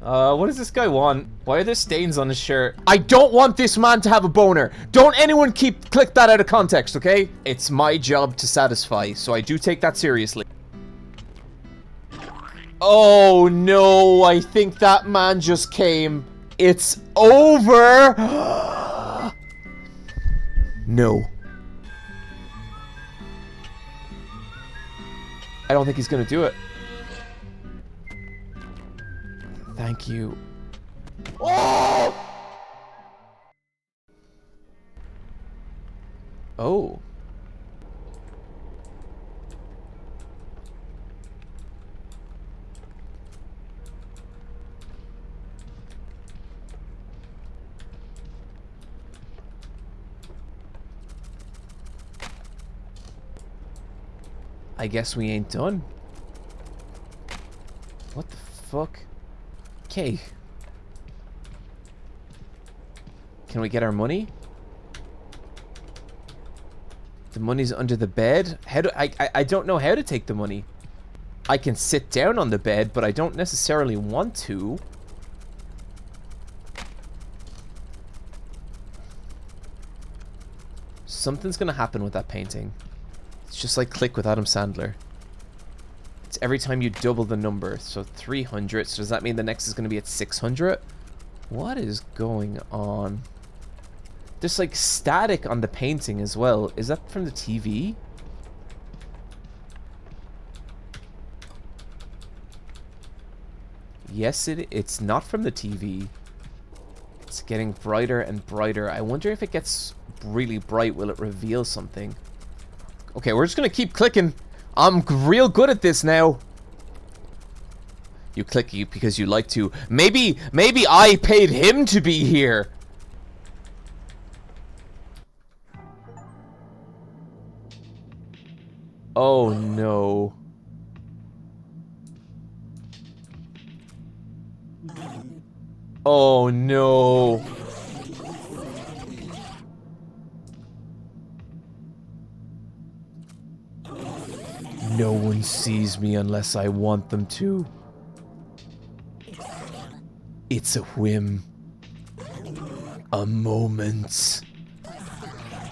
What does this guy want? Why are there stains on his shirt? I don't want this man to have a boner. Don't anyone click that out of context, okay? It's my job to satisfy, so I do take that seriously. Oh no, I think that man just came. It's over. No. I don't think he's gonna do it. Thank you. Oh! Oh. I guess we ain't done. What the fuck? Okay. Can we get our money? The money's under the bed? How do I don't know how to take the money. I can sit down on the bed, but I don't necessarily want to. Something's gonna happen with that painting. It's just like Click with Adam Sandler. It's every time you double the number. So 300. So does that mean the next is going to be at 600? What is going on? There's like static on the painting as well. Is that from the TV? Yes, it's not from the TV. It's getting brighter and brighter. I wonder if it gets really bright, will it reveal something? Okay, we're just gonna keep clicking. I'm real good at this now. You click because you like to. Maybe I paid him to be here. Oh no. Oh no. No one sees me unless I want them to. It's a whim. A moment.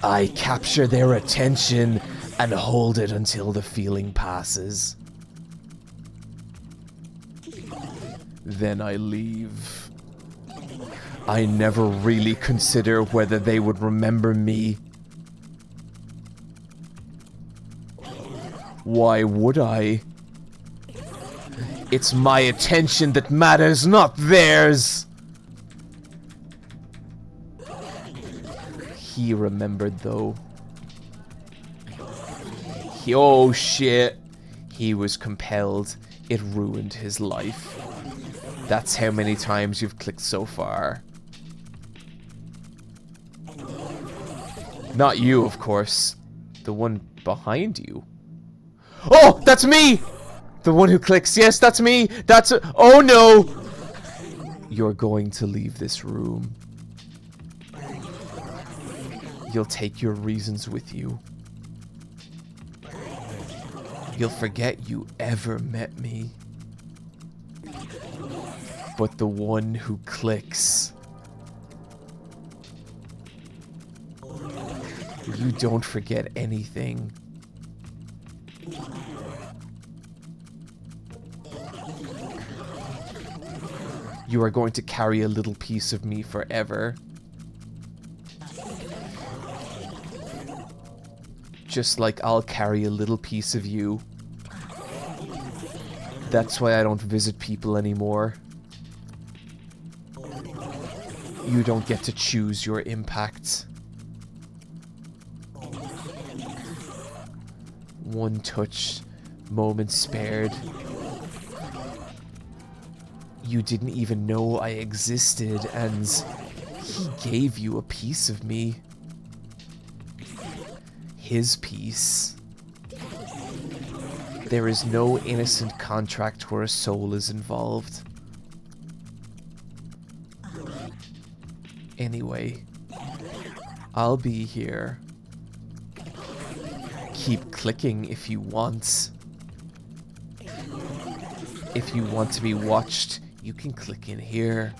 I capture their attention and hold it until the feeling passes. Then I leave. I never really consider whether they would remember me. Why would I? It's my attention that matters, not theirs. He remembered, though. Oh shit. He was compelled. It ruined his life. That's how many times you've clicked so far. Not you, of course. The one behind you. Oh, that's me! The one who clicks. Yes, that's me. Oh no! You're going to leave this room. You'll take your reasons with you. You'll forget you ever met me. But the one who clicks... You don't forget anything. You are going to carry a little piece of me forever. Just like I'll carry a little piece of you. That's why I don't visit people anymore. You don't get to choose your impact. One touch, moment spared. You didn't even know I existed, and he gave you a piece of me. His piece. There is no innocent contract where a soul is involved. Anyway, I'll be here. Keep clicking if you want. If you want to be watched, you can click in here.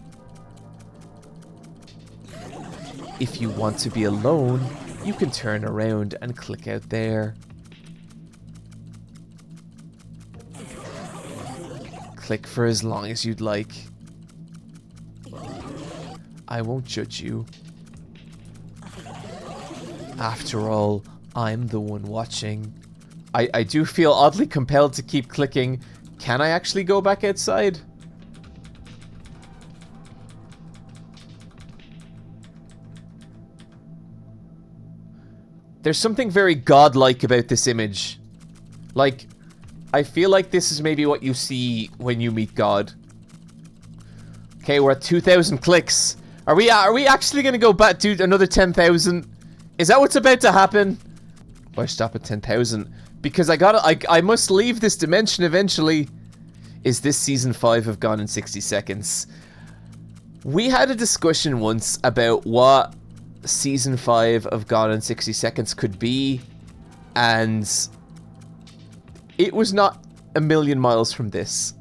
If you want to be alone, you can turn around and click out there. Click for as long as you'd like. I won't judge you. After all, I'm the one watching. I do feel oddly compelled to keep clicking. Can I actually go back outside? There's something very godlike about this image. Like, I feel like this is maybe what you see when you meet God. Okay, we're at 2,000 clicks. Are we actually gonna go back to another 10,000? Is that what's about to happen? Why stop at 10,000? Because I must leave this dimension eventually. Is this season 5 of Gone in 60 Seconds? We had a discussion once about what season 5 of Gone in 60 Seconds could be, and it was not a million miles from this.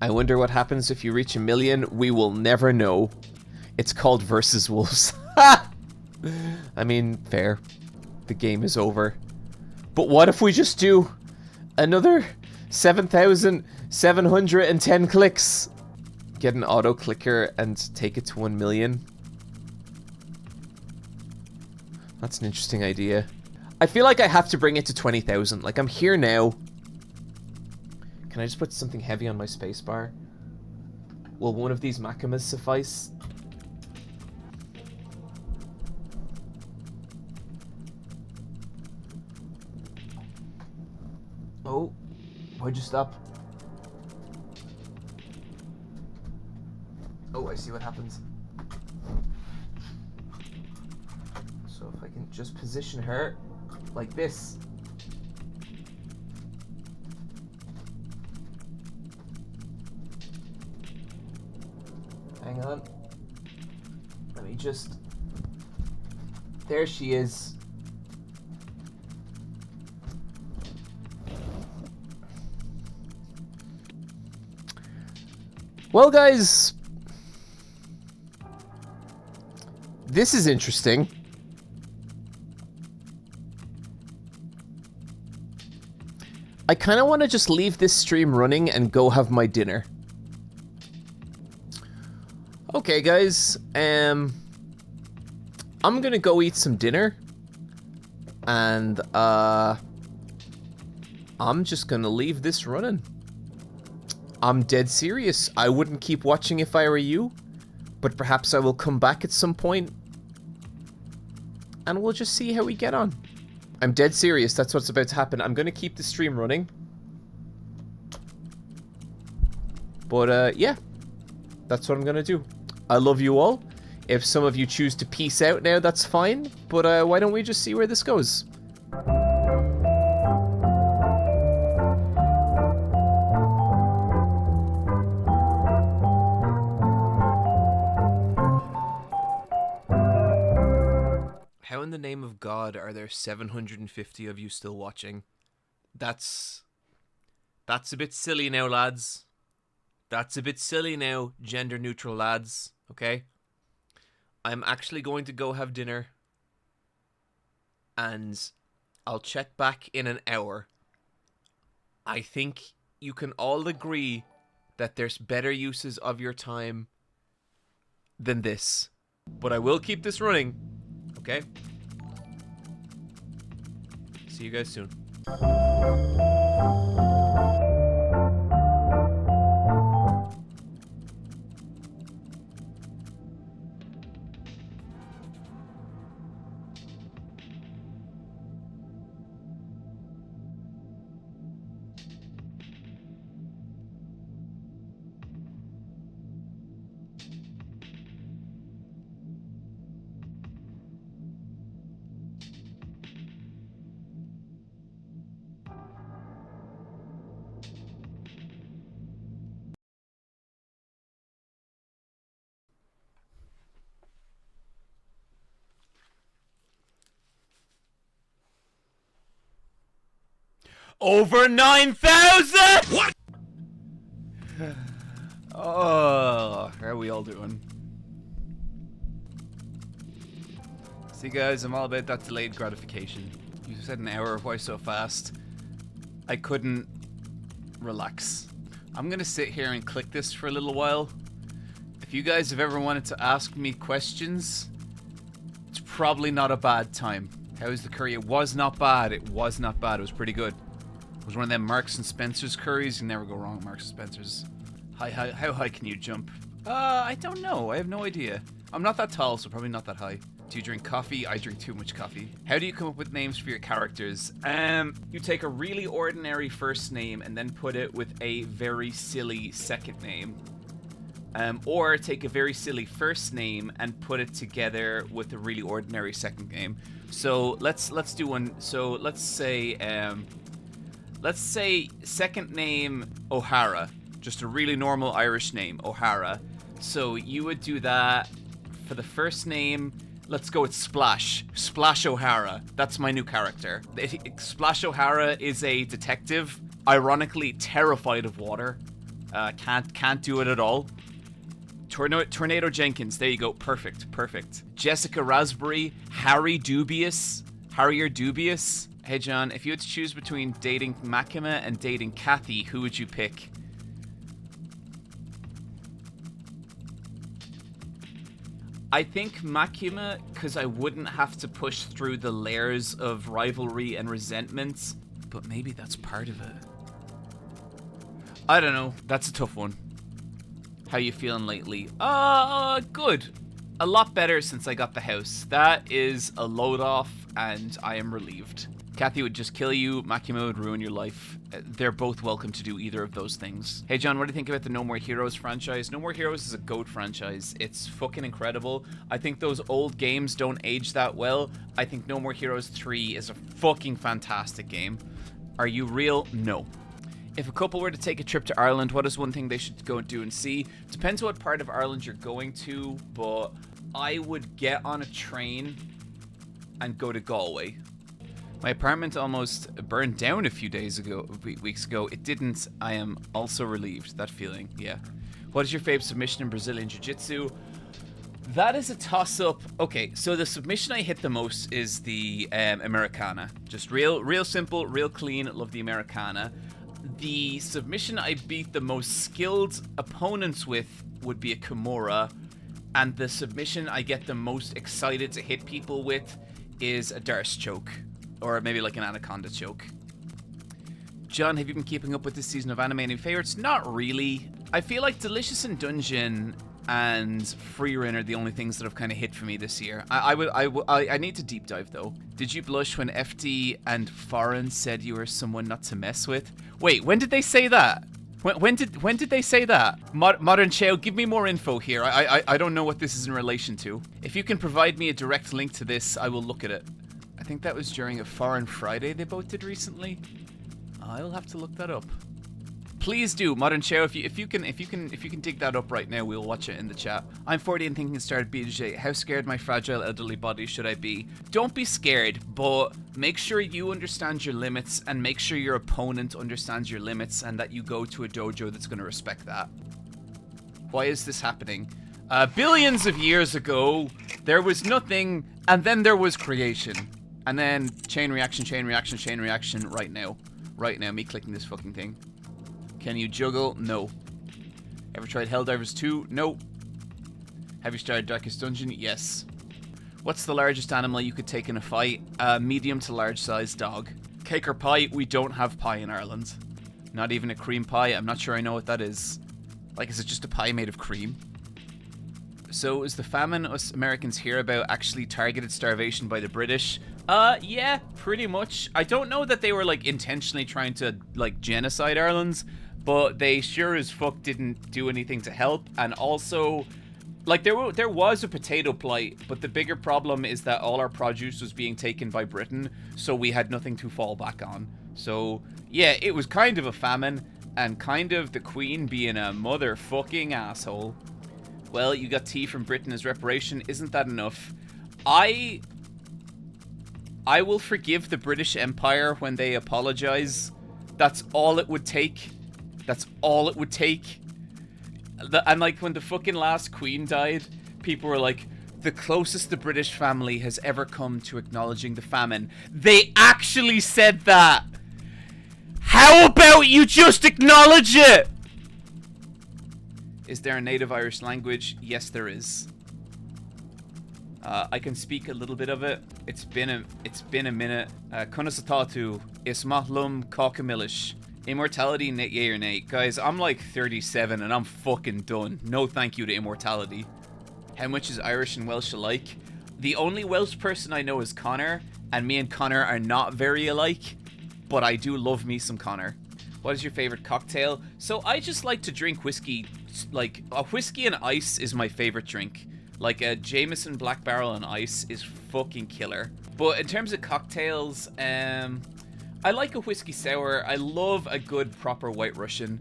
I wonder what happens if you reach 1 million. We will never know. It's called Versus Wolves. I mean, fair. The game is over. But what if we just do another 7,710 clicks? Get an auto clicker and take it to 1 million. That's an interesting idea. I feel like I have to bring it to 20,000. Like, I'm here now. Can I just put something heavy on my spacebar? Will one of these Makimas suffice? Oh, why'd you stop? Oh, I see what happens. So if I can just position her like this. Hang on. Let me just... There she is. Well, guys, this is interesting. I kind of want to just leave this stream running and go have my dinner. Okay, guys, I'm gonna go eat some dinner, and I'm just gonna leave this running. I'm dead serious. I wouldn't keep watching if I were you, but perhaps I will come back at some point, and we'll just see how we get on. I'm dead serious. That's what's about to happen. I'm gonna keep the stream running, but yeah, that's what I'm gonna do. I love you all. If some of you choose to peace out now, that's fine, but why don't we just see where this goes? How in the name of God are there 750 of you still watching? That's a bit silly now, lads. That's a bit silly now, gender neutral lads, okay? I'm actually going to go have dinner, and I'll check back in an hour. I think you can all agree that there's better uses of your time than this. But I will keep this running, okay? See you guys soon. Over 9,000! What? Oh, how are we all doing? See guys, I'm all about that delayed gratification. You said an hour, why so fast? I couldn't relax. I'm gonna sit here and click this for a little while. If you guys have ever wanted to ask me questions, it's probably not a bad time. How's the curry? It was not bad. It was not bad. It was pretty good. It was one of them Marks and Spencer's curries. You never go wrong with Marks and Spencer's. How high can you jump? I don't know. I have no idea. I'm not that tall, so probably not that high. Do you drink coffee? I drink too much coffee. How do you come up with names for your characters? You take a really ordinary first name and then put it with a very silly second name. Or take a very silly first name and put it together with a really ordinary second name. So let's do one. So let's say second name O'Hara, just a really normal Irish name, O'Hara. So you would do that for the first name. Let's go with Splash. Splash O'Hara. That's my new character. Splash O'Hara is a detective, ironically terrified of water. Can't do it at all. Tornado Jenkins. There you go. Perfect. Jessica Raspberry. Harry Dubious. Harrier Dubious. Hey John, if you had to choose between dating Makima and dating Kathy, who would you pick? I think Makima, because I wouldn't have to push through the layers of rivalry and resentment, but maybe that's part of it. I don't know. That's a tough one. How you feeling lately? Good. A lot better since I got the house. That is a load off, and I am relieved. Kathy would just kill you. Makima would ruin your life. They're both welcome to do either of those things. Hey John, what do you think about the No More Heroes franchise? No More Heroes is a GOAT franchise. It's fucking incredible. I think those old games don't age that well. I think No More Heroes 3 is a fucking fantastic game. Are you real? No. If a couple were to take a trip to Ireland, what is one thing they should go and do and see? Depends what part of Ireland you're going to, but I would get on a train and go to Galway. My apartment almost burned down a few weeks ago. It didn't. I am also relieved. That feeling, yeah. What is your favorite submission in Brazilian Jiu-Jitsu? That is a toss-up. Okay, so the submission I hit the most is the Americana. Just real simple, real clean. Love the Americana. The submission I beat the most skilled opponents with would be a Kimura. And the submission I get the most excited to hit people with is a Darce choke. Or maybe like an Anaconda choke. John, have you been keeping up with this season of anime? Any favorites? Not really. I feel like Delicious in Dungeon and Freerun are the only things that have kind of hit for me this year. I need to deep dive though. Did you blush when FD and Foreign said you were someone not to mess with? Wait, when did they say that? When did they say that? Modern Chao, give me more info here. I don't know what this is in relation to. If you can provide me a direct link to this, I will look at it. I think that was during a Foreign Friday they both did recently. I'll have to look that up. Please do, Modern Chao. If you can dig that up right now, we'll watch it in the chat. I'm 40 and thinking to start BJ. How scared my fragile elderly body should I be? Don't be scared, but make sure you understand your limits and make sure your opponent understands your limits and that you go to a dojo that's going to respect that. Why is this happening? Billions of years ago, there was nothing, and then there was creation. And then chain reaction right now. Right now, me clicking this fucking thing. Can you juggle? No. Ever tried Helldivers 2? No. Have you started Darkest Dungeon? Yes. What's the largest animal you could take in a fight? Medium to large size dog. Cake or pie? We don't have pie in Ireland. Not even a cream pie? I'm not sure I know what that is. Like, is it just a pie made of cream? So, is the famine us Americans hear about actually targeted starvation by the British? Yeah, pretty much. I don't know that they were, like, intentionally trying to, like, genocide Ireland, but they sure as fuck didn't do anything to help. And also, like, there was a potato plight, but the bigger problem is that all our produce was being taken by Britain, so we had nothing to fall back on. So, yeah, it was kind of a famine, and kind of the Queen being a motherfucking asshole. Well, you got tea from Britain as reparation. Isn't that enough? I will forgive the British Empire when they apologize. That's all it would take. That's all it would take. And like when the fucking last queen died, people were like, the closest the British family has ever come to acknowledging the famine. They actually said that. How about you just acknowledge it? Is there a native Irish language? Yes, there is. I can speak a little bit of it. It's been a minute. Kunasatatu ismahlum kakamilish. Immortality, yay or nay. Guys, I'm like 37 and I'm fucking done. No thank you to immortality. How much is Irish and Welsh alike? The only Welsh person I know is Connor, and me and Connor are not very alike, but I do love me some Connor. What is your favorite cocktail? So I just like to drink whiskey. Like, a whiskey and ice is my favorite drink. Like, a Jameson Black Barrel on ice is fucking killer. But in terms of cocktails, I like a whiskey sour. I love a good proper White Russian.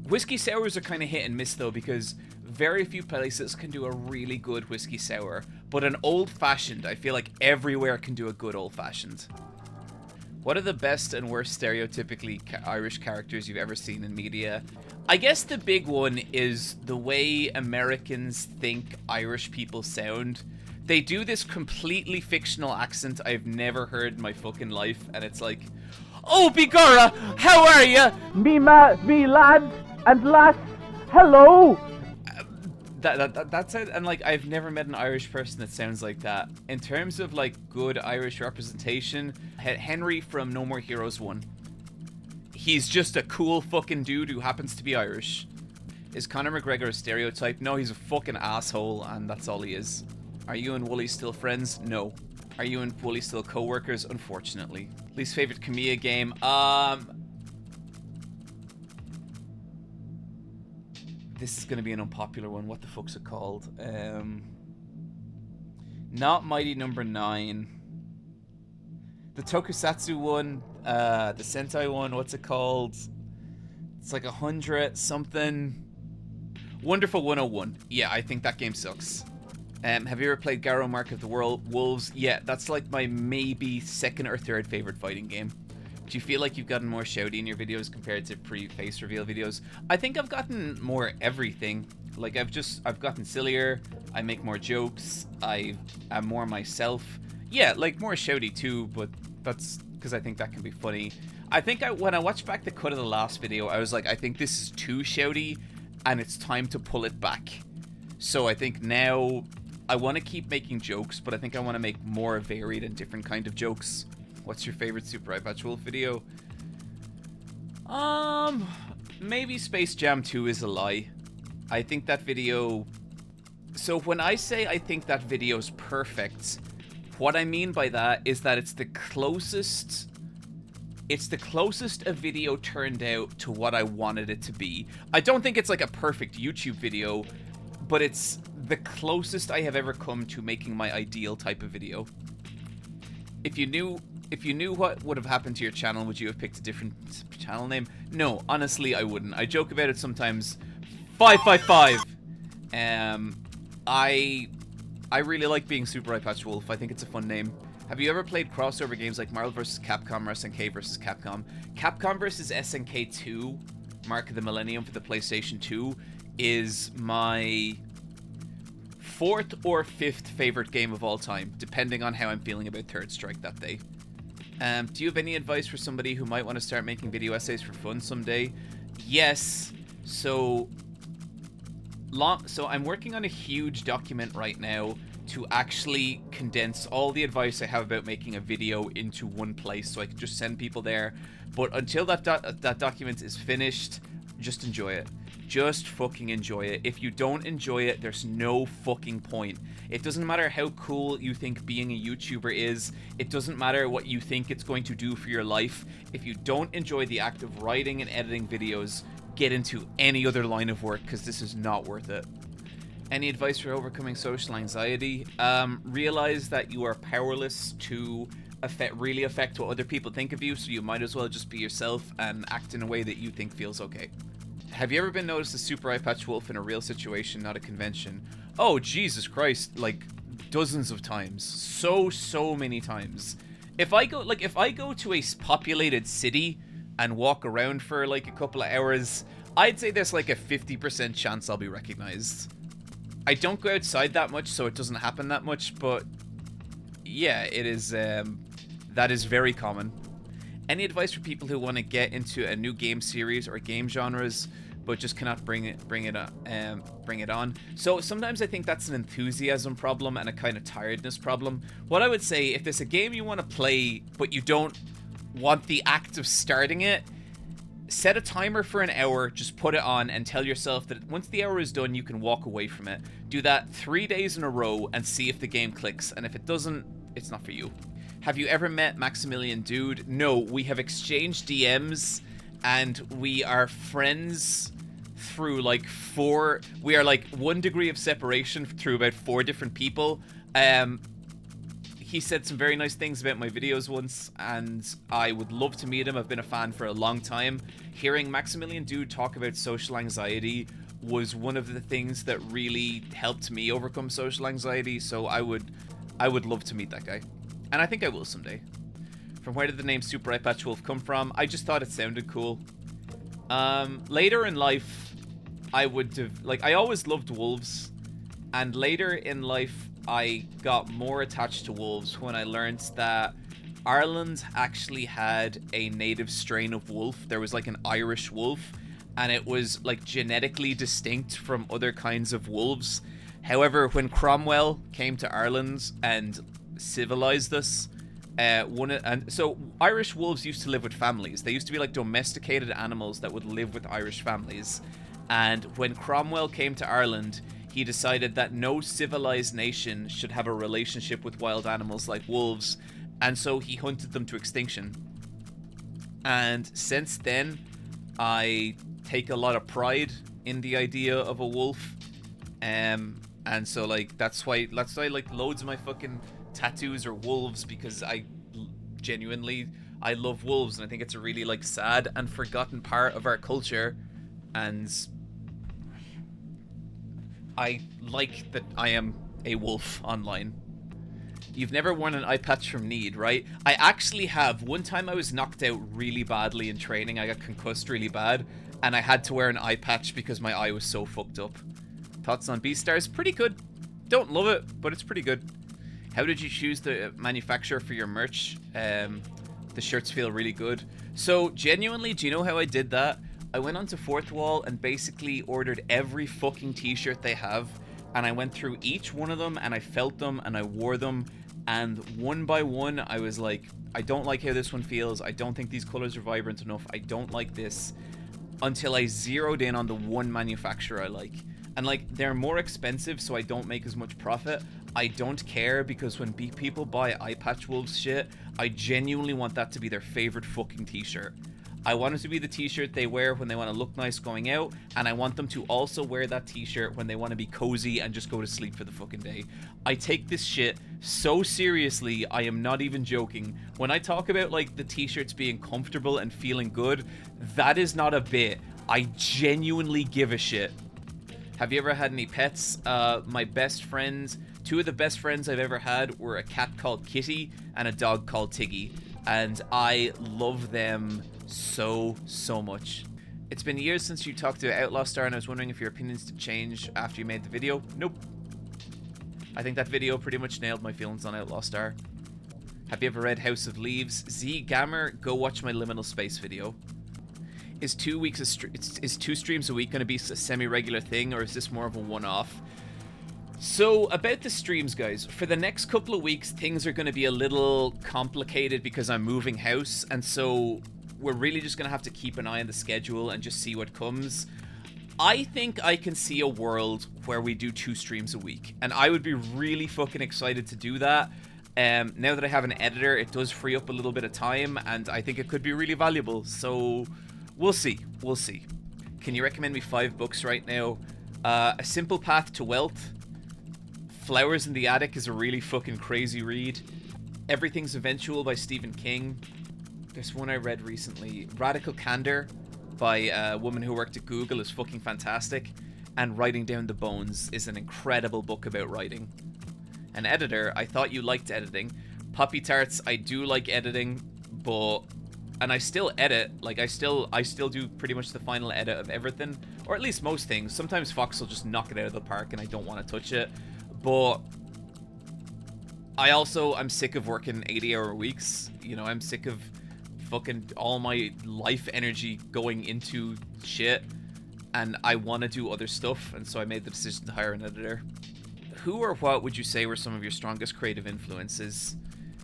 Whiskey sours are kind of hit and miss though, because very few places can do a really good whiskey sour. But an old-fashioned, I feel like everywhere can do a good old-fashioned. What are the best and worst stereotypically Irish characters you've ever seen in media? I guess the big one is the way Americans think Irish people sound. They do this completely fictional accent I've never heard in my fucking life, and it's like, "Oh, Bigora, how are ya? Me lads and lass, hello." That's it, and like I've never met an Irish person that sounds like that. In terms of like good Irish representation, Henry from No More Heroes 1. He's just a cool fucking dude who happens to be Irish. Is Conor McGregor a stereotype? No, he's a fucking asshole, and that's all he is. Are you and Wooly still friends? No. Are you and Wooly still co-workers? Unfortunately. Least favorite Kamiya game? This is gonna be an unpopular one. What the fuck's it called? Not Mighty Number 9. The Tokusatsu one, the Sentai one, what's it called? It's like 100 something. Wonderful 101. Yeah, I think that game sucks. Have you ever played Garo Mark of the Wolves? Yeah, that's like my maybe second or third favorite fighting game. Do you feel like you've gotten more shouty in your videos compared to pre-face reveal videos? I think I've gotten more everything. Like I've gotten sillier, I make more jokes, I am more myself. Yeah, like more shouty too, but that's because I think that can be funny. I think when I watched back the cut of the last video, I was like, I think this is too shouty and it's time to pull it back. So I think now I want to keep making jokes, but I think I want to make more varied and different kind of jokes. What's your favorite Super Eyepatch Wolf video? Maybe Space Jam 2 is a lie. I think that video... So when I say I think that video's perfect, what I mean by that is that it's the closest a video turned out to what I wanted it to be. I don't think it's like a perfect YouTube video, but it's the closest I have ever come to making my ideal type of video. If you knew what would have happened to your channel, would you have picked a different channel name? No, honestly, I wouldn't. I joke about it sometimes. 555. I really like being Super Eyepatch Wolf. I think it's a fun name. Have you ever played crossover games like Marvel vs. Capcom or SNK vs. Capcom? Capcom vs. SNK 2, Mark of the Millennium for the PlayStation 2, is my 4th or 5th favorite game of all time, depending on how I'm feeling about Third Strike that day. Do you have any advice for somebody who might want to start making video essays for fun someday? Yes. So I'm working on a huge document right now to actually condense all the advice I have about making a video into one place, so I can just send people there. But until that document is finished, just enjoy it. Just fucking enjoy it. If you don't enjoy it, there's no fucking point. It doesn't matter how cool you think being a YouTuber is. It doesn't matter what you think it's going to do for your life. If you don't enjoy the act of writing and editing videos, get into any other line of work, because this is not worth it. Any advice for overcoming social anxiety? Realize that you are powerless to really affect what other people think of you, so you might as well just be yourself and act in a way that you think feels okay. Have you ever been noticed as Super Eyepatch Wolf in a real situation, not a convention? Oh, Jesus Christ, like dozens of times. So many times. If I go to a populated city and walk around for like a couple of hours, I'd say there's like a 50% chance I'll be recognized. I don't go outside that much, so it doesn't happen that much, but yeah, it is, that is very common. Any advice for people who want to get into a new game series or game genres, but just cannot bring it on? So sometimes I think that's an enthusiasm problem and a kind of tiredness problem. What I would say, if there's a game you want to play, but you don't want the act of starting it, set a timer for an hour, just put it on, and tell yourself that once the hour is done, you can walk away from it. Do that 3 days in a row and see if the game clicks, and if it doesn't, it's not for you. Have you ever met Maximilian Dude? No, we have exchanged DMs, and we are friends through like we are like 1 degree of separation through about 4 different people. He said some very nice things about my videos once, and I would love to meet him. I've been a fan for a long time. Hearing Maximilian Dude talk about social anxiety was one of the things that really helped me overcome social anxiety, so I would love to meet that guy. And I think I will someday. From where did the name Super Eyepatch Wolf come from? I just thought it sounded cool. Later in life, I would have, like, I always loved wolves, and later in life, I got more attached to wolves when I learned that Ireland actually had a native strain of wolf. There was like an Irish wolf, and it was like genetically distinct from other kinds of wolves. However, when Cromwell came to Ireland and civilized us, so Irish wolves used to live with families. They used to be like domesticated animals that would live with Irish families. And when Cromwell came to Ireland, he decided that no civilized nation should have a relationship with wild animals like wolves, and so he hunted them to extinction. And since then, I take a lot of pride in the idea of a wolf, and so like that's why like loads of my fucking tattoos are wolves, because I love wolves, and I think it's a really like sad and forgotten part of our culture, and I like that I am a wolf online. You've never worn an eye patch from Need, right? I actually have. One time I was knocked out really badly in training. I got concussed really bad, and I had to wear an eye patch because my eye was so fucked up. Thoughts on Beastars? Pretty good. Don't love it, but it's pretty good. How did you choose the manufacturer for your merch? The shirts feel really good. So, genuinely, do you know how I did that? I went onto Fourth Wall and basically ordered every fucking t-shirt they have, and I went through each one of them, and I felt them, and I wore them, and one by one I was like, I don't like how this one feels, I don't think these colors are vibrant enough, I don't like this, until I zeroed in on the one manufacturer I like. And like, they're more expensive, so I don't make as much profit. I don't care, because when people buy Eyepatch Wolves shit, I genuinely want that to be their favorite fucking t-shirt. I want it to be the t-shirt they wear when they want to look nice going out, and I want them to also wear that t-shirt when they want to be cozy and just go to sleep for the fucking day. I take this shit so seriously, I am not even joking. When I talk about like the t-shirts being comfortable and feeling good, that is not a bit. I genuinely give a shit. Have you ever had any pets? My best friends, 2 of the best friends I've ever had were a cat called Kitty and a dog called Tiggy, and I love them so much. It's been years since you talked to Outlaw Star, and I was wondering if your opinions did change after you made the video. Nope. I think that video pretty much nailed my feelings on Outlaw Star. Have you ever read House of Leaves? Z Gammer, go watch my Liminal Space video. Is 2 streams a week going to be a semi-regular thing, or is this more of a one-off? So, about the streams, guys, for the next couple of weeks, things are going to be a little complicated because I'm moving house, and so we're really just going to have to keep an eye on the schedule and just see what comes. I think I can see a world where we do 2 streams a week, and I would be really fucking excited to do that. Now that I have an editor, it does free up a little bit of time, and I think it could be really valuable, so we'll see. We'll see. Can you recommend me 5 books right now? A Simple Path to Wealth. Flowers in the Attic is a really fucking crazy read. Everything's Eventual by Stephen King. There's one I read recently. Radical Candor by a woman who worked at Google is fucking fantastic. And Writing Down the Bones is an incredible book about writing. An editor, I thought you liked editing. Poppy Tarts, I do like editing, but and I still edit. Like, I still do pretty much the final edit of everything, or at least most things. Sometimes Fox will just knock it out of the park, and I don't want to touch it. But I'm sick of working 80-hour weeks. You know, I'm sick of fucking all my life energy going into shit, and I want to do other stuff, and so I made the decision to hire an editor. Who or what would you say were some of your strongest creative influences?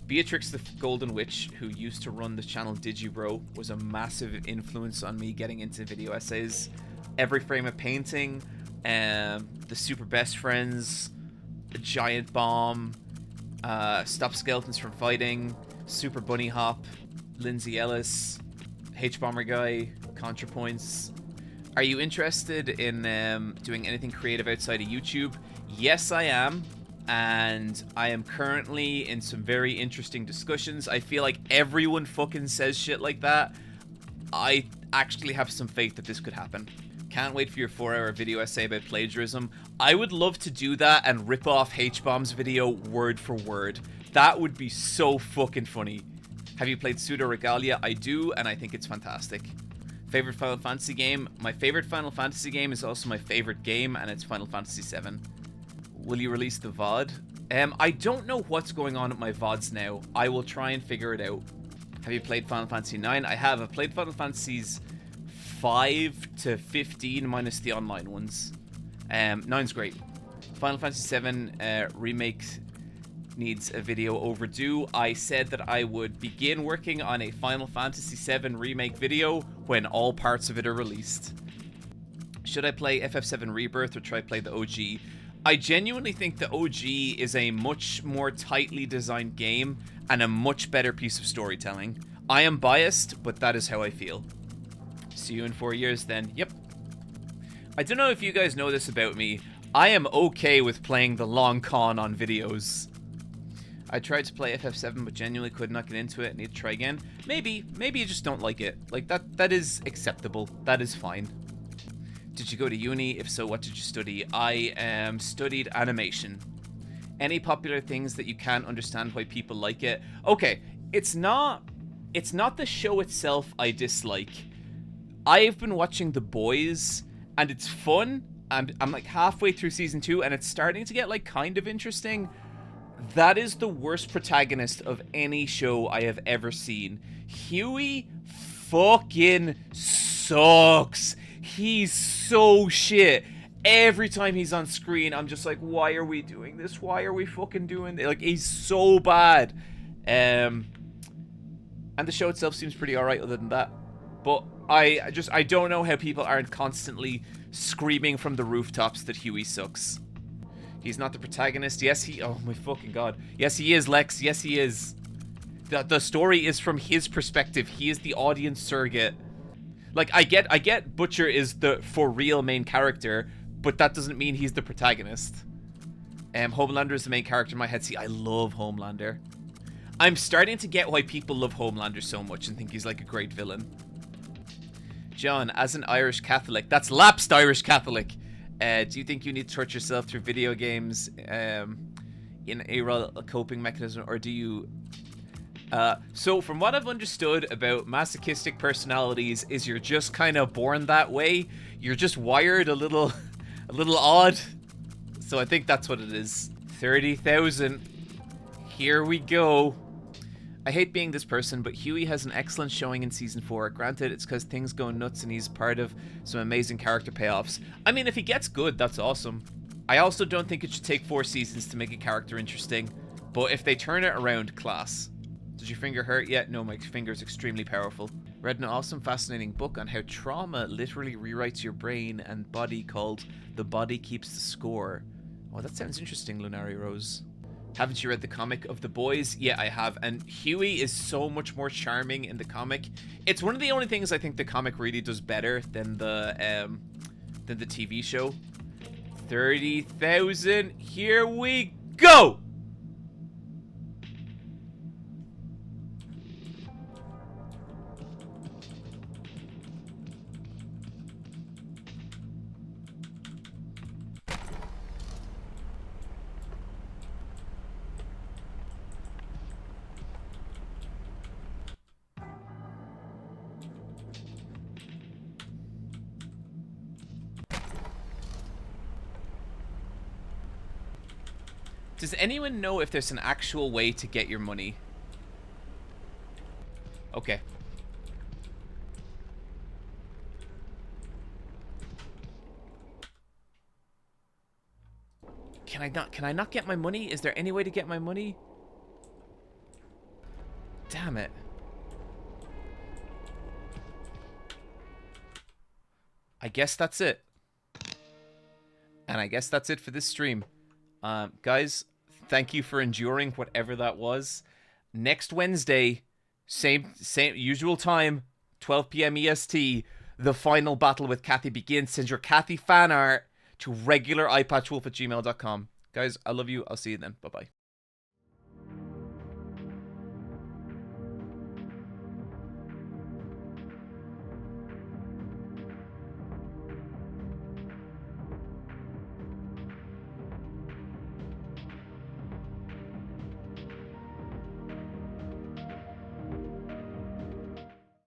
Beatrix the Golden Witch, who used to run the channel Digibro, was a massive influence on me getting into video essays. Every Frame of Painting, the Super Best Friends, The Giant Bomb, Stop Skeletons from Fighting, Super Bunny Hop, Lindsay Ellis, H-Bomber Guy, ContraPoints. Are you interested in doing anything creative outside of YouTube? Yes, I am. And I am currently in some very interesting discussions. I feel like everyone fucking says shit like that. I actually have some faith that this could happen. Can't wait for your 4-hour video essay about plagiarism. I would love to do that and rip off H-Bomb's video word for word. That would be so fucking funny. Have you played Pseudo Regalia? I do, and I think it's fantastic. Favorite Final Fantasy game? My favorite Final Fantasy game is also my favorite game, and it's Final Fantasy VII. Will you release the VOD? I don't know what's going on with my VODs now. I will try and figure it out. Have you played Final Fantasy IX? I have. I've played Final Fantasies 5 to 15 minus the online ones. 9's great. Final Fantasy VII remake needs a video overdue. I said that I would begin working on a Final Fantasy VII remake video when all parts of it are released. Should I play FF7 Rebirth or try play the OG? I genuinely think the OG is a much more tightly designed game and a much better piece of storytelling. I am biased, but that is how I feel. See you in 4 years then. Yep. I don't know if you guys know this about me. I am okay with playing the long con on videos. I tried to play FF7 but genuinely could not get into it. Need to try again. Maybe you just don't like it. Like, that is acceptable. That is fine. Did you go to uni? If so, what did you study? I studied animation. Any popular things that you can't understand why people like it? Okay, it's not the show itself I dislike. I've been watching The Boys, and it's fun. I'm like halfway through season 2, and it's starting to get like kind of interesting. That is the worst protagonist of any show I have ever seen. Huey fucking sucks. He's so shit. Every time he's on screen, I'm just like, why are we doing this? Why are we fucking doing this? Like, he's so bad. And the show itself seems pretty alright other than that. But I don't know how people aren't constantly screaming from the rooftops that Huey sucks. He's not the protagonist. Yes, oh my fucking god. Yes, he is, Lex. Yes, he is. The story is from his perspective. He is the audience surrogate. Like, I get Butcher is the for real main character, but that doesn't mean he's the protagonist. Homelander is the main character in my head. See, I love Homelander. I'm starting to get why people love Homelander so much and think he's like a great villain. John, as an Irish Catholic, that's lapsed Irish Catholic. Do you think you need to torture yourself through video games in a coping mechanism, or do you... So from what I've understood about masochistic personalities is you're just kind of born that way. You're just wired a little odd. So I think that's what it is. 30,000. Here we go. I hate being this person, but Huey has an excellent showing in Season 4. Granted, it's because things go nuts and he's part of some amazing character payoffs. I mean, if he gets good, that's awesome. I also don't think it should take 4 seasons to make a character interesting. But if they turn it around, class. Does your finger hurt yet? No, my finger's extremely powerful. Read an awesome, fascinating book on how trauma literally rewrites your brain and body called The Body Keeps the Score. Oh, that sounds interesting, Lunari Rose. Haven't you read the comic of The Boys? Yeah, I have. And Huey is so much more charming in the comic. It's one of the only things I think the comic really does better than the TV show. 30,000. Here we go! Does anyone know if there's an actual way to get your money? Okay. Can I not get my money? Is there any way to get my money? Damn it. I guess that's it. And I guess that's it for this stream. Guys, thank you for enduring whatever that was. Next Wednesday, same usual time, 12 p.m. EST, the final battle with Kathy begins. Send your Kathy fan art to regular eyepatchwolf@gmail.com. Guys, I love you. I'll see you then. Bye-bye.